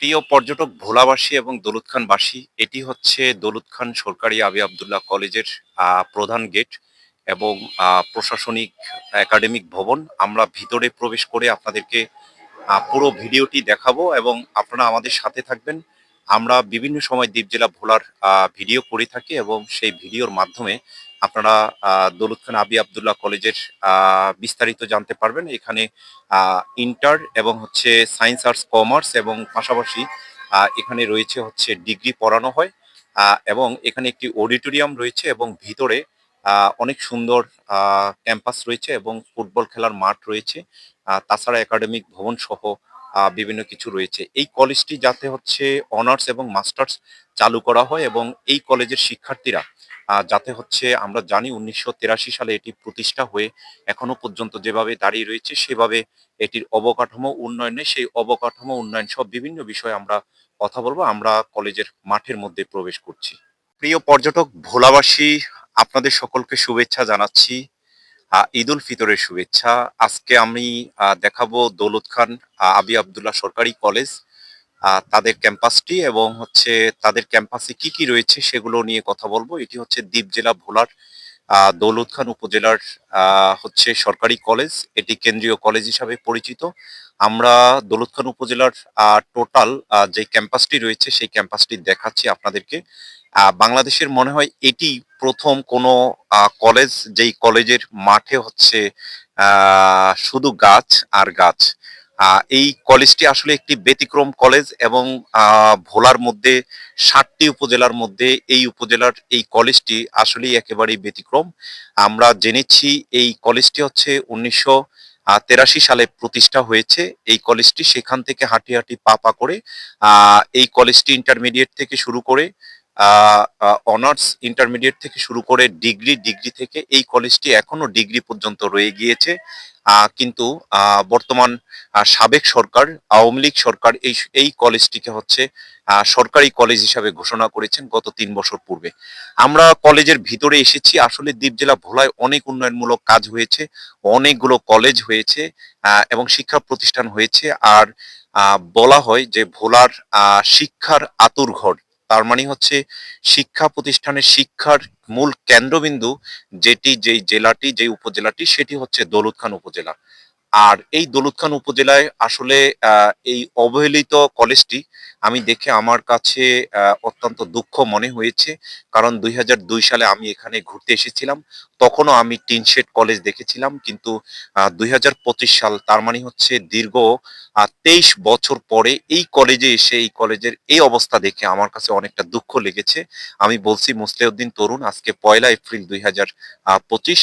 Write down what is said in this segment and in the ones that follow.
প্রিয় পর্যটক ভোলাবাসী এবং দৌলত খানবাসী, এটি হচ্ছে দৌলত খান সরকারি আবি আবদুল্লাহ কলেজের প্রধান গেট এবং প্রশাসনিক একাডেমিক ভবন। আমরা ভিতরে প্রবেশ করে আপনাদেরকে পুরো ভিডিওটি দেখাবো এবং আপনারা আমাদের সাথে থাকবেন। আমরা বিভিন্ন সময় দ্বীপ জেলা ভোলার ভিডিও করে থাকি এবং সেই ভিডিওর মাধ্যমে আপনারা দৌলত খান আবি আবদুল্লাহ কলেজের বিস্তারিত জানতে পারবেন। এখানে ইন্টার এবং হচ্ছে সায়েন্স আর্টস কমার্স এবং পাশাপাশি এখানে রয়েছে হচ্ছে ডিগ্রি পড়ানো হয়। এবং এখানে একটি অডিটোরিয়াম রয়েছে এবং ভিতরে অনেক সুন্দর ক্যাম্পাস রয়েছে এবং ফুটবল খেলার মাঠ রয়েছে। তাছাড়া একাডেমিক ভবন সহ বিভিন্ন কিছু রয়েছে। এই কলেজটি যাতে হচ্ছে অনার্স এবং মাস্টার্স চালু করা হয় এবং এই কলেজের শিক্ষার্থীরা যাতে হচ্ছে, আমরা জানি 1983 সালে এটি প্রতিষ্ঠা হয়ে এখনো পর্যন্ত যেভাবে দাঁড়িয়ে রয়েছে সেভাবে এটির অবকাঠামো উন্নয়নে, সেই অবকাঠামো উন্নয়ন সব বিভিন্ন বিষয়ে আমরা কথা বলবো। আমরা কলেজের মাঠের মধ্যে প্রবেশ করছি। প্রিয় পর্যটক ভোলাবাসী, আপনাদের সকলকে শুভেচ্ছা জানাচ্ছি। ঈদ উল ফিতরের শুভেচ্ছা। আজকে আমি দেখাবো দৌলত খান আবি আবদুল্লাহ সরকারি কলেজ, তাদের ক্যাম্পাসটি এবং হচ্ছে তাদের ক্যাম্পাসে কি কি রয়েছে সেগুলো নিয়ে কথা বলবো। এটি হচ্ছে দ্বীপ জেলা ভোলার দৌলত খান উপজেলার হচ্ছে সরকারি কলেজ। এটি কেন্দ্রীয় কলেজ হিসাবে পরিচিত। আমরা দৌলত খান উপজেলার টোটাল যে ক্যাম্পাসটি রয়েছে সেই ক্যাম্পাসটি দেখাচ্ছি আপনাদেরকে। বাংলাদেশের মনে হয় এটি প্রথম কোনো কলেজ যেই কলেজের মাঠে হচ্ছে শুধু গাছ আর গাছ। এই কলেজটি আসলে একটি ব্যতিক্রম কলেজ এবং ভোলার মধ্যে 7টি উপজেলার মধ্যে এই উপজেলার এই কলেজটি আসলেই একেবারেই ব্যতিক্রম। আমরা জেনেছি এই কলেজটি হচ্ছে 1983 সালে প্রতিষ্ঠা হয়েছে। এই কলেজটি সেখান থেকে হাঁটি হাঁটি পা পা করে এই কলেজটি ইন্টারমিডিয়েট থেকে শুরু করে অনার্স, ইন্টারমিডিয়েট থেকে শুরু করে ডিগ্রি, ডিগ্রি থেকে এই কলেজটি এখনো ডিগ্রি পর্যন্ত রয়ে গিয়েছে। কিন্তু বর্তমান সাবেক সরকার, আওয়ামী লীগ সরকার এই এই কলেজটিকে হচ্ছে সরকারি কলেজ হিসাবে ঘোষণা করেছেন গত 3 বছর পূর্বে। আমরা কলেজের ভিতরে এসেছি। আসলে দ্বীপ জেলা ভোলায় অনেক উন্নয়নমূলক কাজ হয়েছে, অনেকগুলো কলেজ হয়েছে এবং শিক্ষা প্রতিষ্ঠান হয়েছে। আর বলা হয় যে ভোলার শিক্ষার আঁতুড়ঘর, তার মানে হচ্ছে শিক্ষা প্রতিষ্ঠানের শিক্ষার মূল কেন্দ্রবিন্দু যেটি, যেই জেলাটি, যেই উপজেলাটি, সেটি হচ্ছে দৌলত খান উপজেলা। আর এই দৌলত খান উপজেলায় আসলে এই অবহেলিত কলেজটি আমি দেখে আমার কাছে অত্যন্ত দুঃখ মনে হয়েছে। কারণ 2002 সালে আমি এখানে ঘুরতে এসেছিলাম। তখনও আমি টিন শেড কলেজ দেখেছিলাম। কিন্তু 2025 সাল, তার মানে হচ্ছে দীর্ঘ 23 বছর পরে এই কলেজে এসে এই কলেজের এই অবস্থা দেখে আমার কাছে অনেকটা দুঃখ লেগেছে। আমি বলছি মুসলিউদ্দিন তরুণ, আজকে 1 এপ্রিল 2025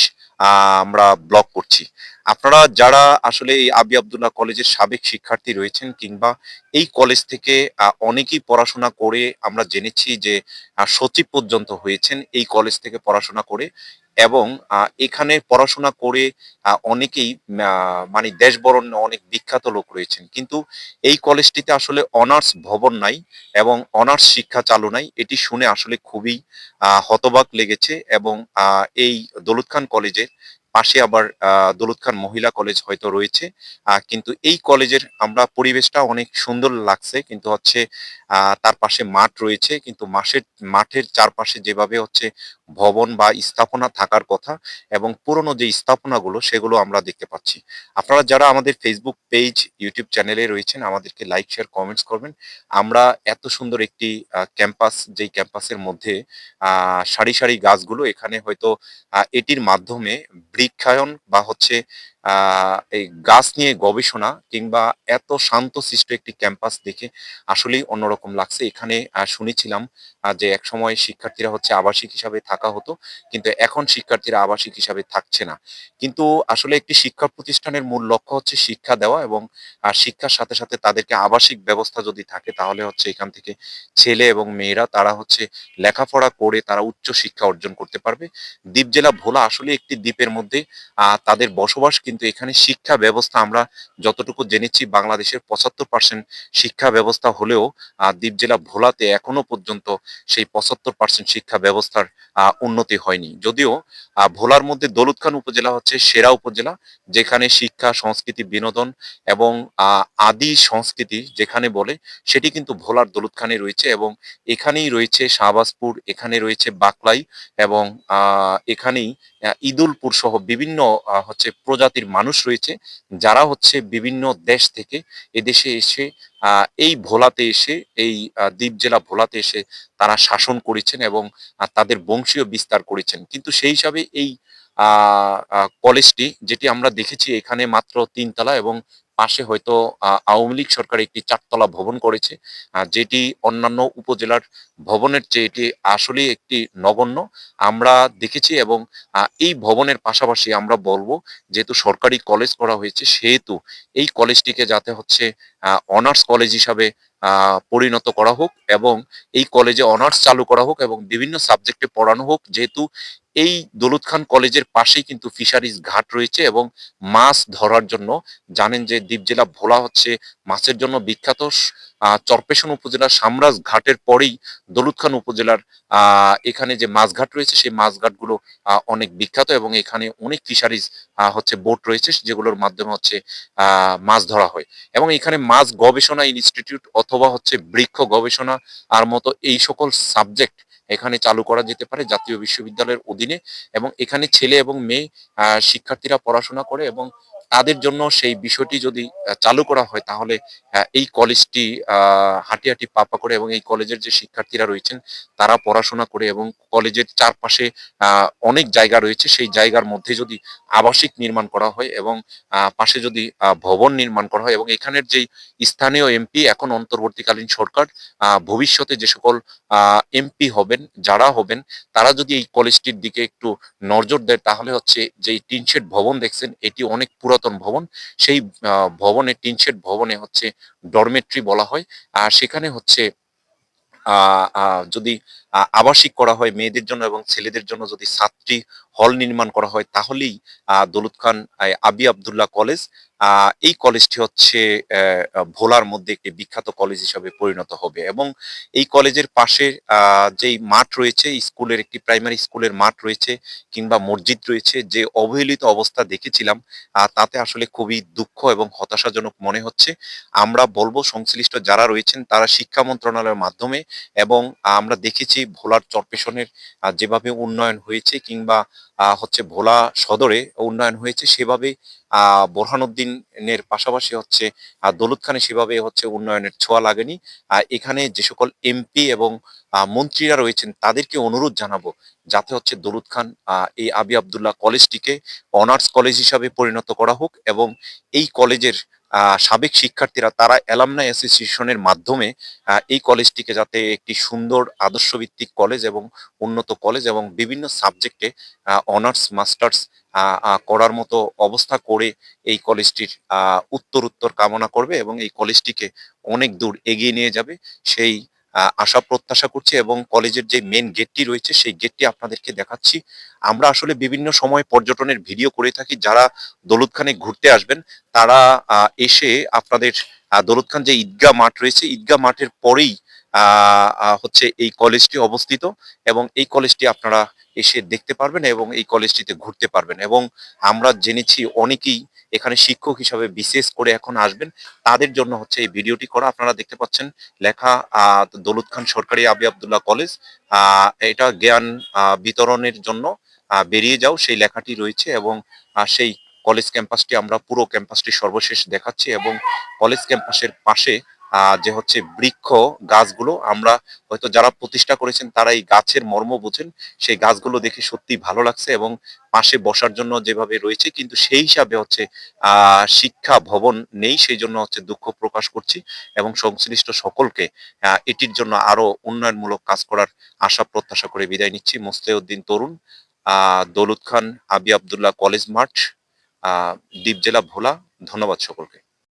আমরা ব্লগ করছি। আপনারা যারা আসলে এই আবি আবদুল্লাহ কলেজের সাবেক শিক্ষার্থী রয়েছেন কিংবা এই কলেজ থেকে অনেকেই পড়াশোনা করে, আমরা জেনেছি যে সচিব পর্যন্ত হয়েছেন এই কলেজ থেকে পড়াশোনা করে। এবং এখানে পড়াশোনা করে অনেকেই মানে দেশ বরণ্য অনেক বিখ্যাত লোক রয়েছেন। কিন্তু এই কলেজটিতে আসলে অনার্স ভবন নাই এবং অনার্স শিক্ষা চালু নাই। এটি শুনে আসলে খুবই হতবাক লেগেছে। এবং এই দৌলত খান কলেজে পাশে আবার দৌলত খান মহিলা কলেজ হয়তো রয়েছে। কিন্তু এই কলেজের আমরা পরিবেশটা অনেক সুন্দর লাগছে, কিন্তু হচ্ছে তার পাশে মাঠ রয়েছে, কিন্তু মাঠের চারপাশে যেভাবে হচ্ছে ভবন বা স্থাপনা থাকার কথা এবং পুরনো যে স্থাপনাগুলো সেগুলো আমরা দেখতে পাচ্ছি। আপনারা যারা আমাদের ফেসবুক পেজ, ইউটিউব চ্যানেলে রয়েছেন, আমাদেরকে লাইক, শেয়ার, কমেন্টস করবেন। আমরা এত সুন্দর একটি ক্যাম্পাস, যেই ক্যাম্পাসের মধ্যে সারি সারি গাছগুলো, এখানে হয়তো এটির মাধ্যমে বৃক্ষায়ন বা হচ্ছে এই গাছ নিয়ে গবেষণা কিংবা এত শান্তশিষ্ট একটি ক্যাম্পাস দেখে আসলেই অন্যরকম লাগছে। এখানে শুনেছিলাম যে একসময় শিক্ষার্থীরা হচ্ছে আবাসিক হিসাবে থাকা হতো, কিন্তু এখন শিক্ষার্থীরা আবাসিক হিসাবে থাকছে না। কিন্তু আসলে একটি শিক্ষা প্রতিষ্ঠানের মূল লক্ষ্য হচ্ছে শিক্ষা দেওয়া এবং শিক্ষার সাথে সাথে তাদেরকে আবাসিক ব্যবস্থা যদি থাকে তাহলে হচ্ছে এখান থেকে ছেলে এবং মেয়েরা তারা হচ্ছে লেখাপড়া করে তারা উচ্চ শিক্ষা অর্জন করতে পারবে। দ্বীপ জেলা ভোলা আসলে একটি দ্বীপের মধ্যে তাদের বসবাস কিন্তু এখানে শিক্ষা ব্যবস্থা আমরা যতটুকু জেনেছি বাংলাদেশের ৭৫% শিক্ষা ব্যবস্থা হলেও দ্বীপ জেলা ভোলাতে এখনো পর্যন্ত সেই ৭৫% শিক্ষা ব্যবস্থার উন্নতি হয়নি। যদিও ভোলার মধ্যে দৌলতখান উপজেলা হচ্ছে সেরা উপজেলা, যেখানে শিক্ষা, সংস্কৃতি, বিনোদন এবং আদি সংস্কৃতি যেখানে বলে সেটি কিন্তু ভোলার দৌলতখানে রয়েছে, এবং এখানেই রয়েছে শাহবাজপুর, এখানে রয়েছে বাকলাই, এবং এখানেই ঈদুলপুর সহ বিভিন্ন হচ্ছে প্রজাতির মানুষ রয়েছে, যারা হচ্ছে বিভিন্ন দেশ থেকে এদেশে এসে এই ভোলাতে এসে এই দ্বীপ জেলা ভোলাতে এসে তারা শাসন করেছেন এবং তাদের বংশীয় বিস্তার করেছেন। কিন্তু সেই হিসাবে এই কলেজটি যেটি আমরা দেখেছি এখানে মাত্র ৩ তলা, এবং পাশে হয়তো আওয়ামী লীগ সরকার একটি ৪ তলা ভবন করেছে, যেটি অন্যান্য উপজেলার ভবনের চেয়ে এটি আসলেই একটি নগণ্য আমরা দেখেছি। এবং এই ভবনের পাশাপাশি আমরা বলবো, যেহেতু সরকারি কলেজ করা হয়েছে সেহেতু এই কলেজটিকে যাতে হচ্ছে অনার্স কলেজ হিসাবে পরিণত করা হোক, এবং এই কলেজে অনার্স চালু করা হোক এবং বিভিন্ন সাবজেক্টে পড়ানো হোক। যেহেতু এই দৌলত খান কলেজের পাশেই কিন্তু ফিশারিজ ঘাট রয়েছে, এবং মাছ ধরার জন্য জানেন যে দ্বীপ জেলা ভোলা হচ্ছে মাছের জন্য বিখ্যাত। চরপেশন উপজেলার সামরাজ ঘাটের পরেই দৌলত খান উপজেলার এখানে যে মাছঘাট রয়েছে সেই মাছঘাটগুলো অনেক বিখ্যাত, এবং এখানে অনেক ফিশারিজ হচ্ছে বোট রয়েছে যেগুলোর মাধ্যমে হচ্ছে মাছ ধরা হয়। এবং এখানে মাছ গবেষণা ইনস্টিটিউট অথবা হচ্ছে বৃক্ষ গবেষণা আর মতো এই সকল সাবজেক্ট এখানে চালু করা যেতে পারে জাতীয় বিশ্ববিদ্যালয়ের অধীনে, এবং এখানে ছেলে এবং মেয়ে শিক্ষার্থীরা পড়াশোনা করে, এবং তাদের জন্য সেই বিষয়টি যদি চালু করা হয় তাহলে এই কলেজটি হাঁটি হাঁটি পা করে, এবং এই কলেজের যে শিক্ষার্থীরা রয়েছেন তারা পড়াশোনা করে, এবং কলেজের চারপাশে অনেক জায়গা রয়েছে, সেই জায়গার মধ্যে যদি আবাসিক নির্মাণ করা হয় এবং পাশে যদি ভবন নির্মাণ করা হয়, এবং এখানের যেই স্থানীয় এমপি এখন অন্তর্বর্তীকালীন সরকার, ভবিষ্যতে যে সকল এমপি হবেন যারা হবেন তারা যদি এই কলেজটির দিকে একটু নজর দেয় তাহলে হচ্ছে যেই টিন শেড ভবন দেখছেন এটি অনেক পুরাতন ভবন, সেই ভবনে টিন শেড ভবনে হচ্ছে ডরমেট্রি বলা হয়। আর সেখানে হচ্ছে যদি আবাসিক করা হয় মেয়েদের জন্য এবং ছেলেদের জন্য, যদি ৭টি হল নির্মাণ করা হয় তাহলেই দৌলত খান আবি আবদুল্লাহ কলেজ এই কলেজটি হচ্ছে ভোলার মধ্যে একটি বিখ্যাত কলেজ হিসাবে পরিণত হবে। এবং এই কলেজের পাশে যেই মাঠ রয়েছে, স্কুলের একটি প্রাইমারি স্কুলের মাঠ রয়েছে কিংবা মসজিদ রয়েছে, যে অবহেলিত অবস্থা দেখেছিলাম তাতে আসলে খুবই দুঃখ এবং হতাশাজনক মনে হচ্ছে। আমরা বলবো সংশ্লিষ্ট যারা রয়েছেন তারা শিক্ষা মন্ত্রণালয়ের মাধ্যমে, এবং আমরা দেখেছি ভোলার চরপেশনের যেভাবে উন্নয়ন হয়েছে কিংবা হচ্ছে ভোলা সদরে উন্নয়ন হয়েছে সেভাবে বোরহানউদ্দিনের পাশাপাশি হচ্ছে দৌলত খানে সেভাবে হচ্ছে উন্নয়নের ছোঁয়া লাগেনি। এখানে যে সকল এমপি এবং মন্ত্রীরা রয়েছেন তাদেরকে অনুরোধ জানাবো যাতে হচ্ছে দৌলত খান এই আবি আবদুল্লাহ কলেজটিকে অনার্স কলেজ হিসাবে পরিণত করা হোক, এবং এই কলেজের সাবেক শিক্ষার্থীরা তারা অ্যালামনাই অ্যাসোসিয়েশনের মাধ্যমে এই কলেজটিকে যাতে একটি সুন্দর আদর্শভিত্তিক কলেজ এবং উন্নত কলেজ এবং বিভিন্ন সাবজেক্টে অনার্স মাস্টার্স করার মতো অবস্থা করে এই কলেজটির উত্তর কামনা করবে, এবং এই কলেজটিকে অনেক দূর এগিয়ে নিয়ে যাবে সেই আশা প্রত্যাশা করছি। এবং কলেজের যে মেন গেটটি রয়েছে সেই গেটটি আপনাদেরকে দেখাচ্ছি। আমরা আসলে বিভিন্ন সময় পর্যটনের ভিডিও করে থাকি, যারা দৌলত খানে ঘুরতে আসবেন তারা এসে আপনাদের দৌলত খান যে ঈদগাহ মাঠ রয়েছে ঈদগাহ মাঠের পরেই হচ্ছে এই কলেজটি অবস্থিত, এবং এই কলেজটি আপনারা এসে দেখতে পারবেন এবং এই কলেজটিতে ঘুরতে পারবেন। এবং আমরা জেনেছি অনেকেই এখানে শিক্ষক হিসাবে বিশেষ করে এখন আসবেন, তাদের জন্য হচ্ছে এই ভিডিওটি করা। আপনারা দেখতে পাচ্ছেন লেখা দৌলত খান সরকারি আবি আবদুল্লাহ কলেজ, এটা জ্ঞান বিতরণের জন্য বেরিয়ে যাও সেই লেখাটি রয়েছে, এবং সেই কলেজ ক্যাম্পাসটি আমরা পুরো ক্যাম্পাসটি সর্বশেষ দেখাচ্ছি। এবং কলেজ ক্যাম্পাসের পাশে যে হচ্ছে বৃক্ষ গাছগুলো, আমরা হয়তো যারা প্রতিষ্ঠা করেছেন তারা এই গাছের মর্ম বোঝেন, সেই গাছগুলো দেখে সত্যি ভালো লাগছে, এবং পাশে বসার জন্য যেভাবে রয়েছে কিন্তু সেই হিসাবে হচ্ছে শিক্ষা ভবন নেই, সেই জন্য হচ্ছে দুঃখ প্রকাশ করছি, এবং সংশ্লিষ্ট সকলকে এটির জন্য আরো উন্নয়নমূলক কাজ করার আশা প্রত্যাশা করে বিদায় নিচ্ছি। মোস্তাউদ্দিন তরুণ, দৌলত খান আবি আবদুল্লাহ কলেজ মাঠ, দ্বীপ জেলা ভোলা। ধন্যবাদ সকলকে।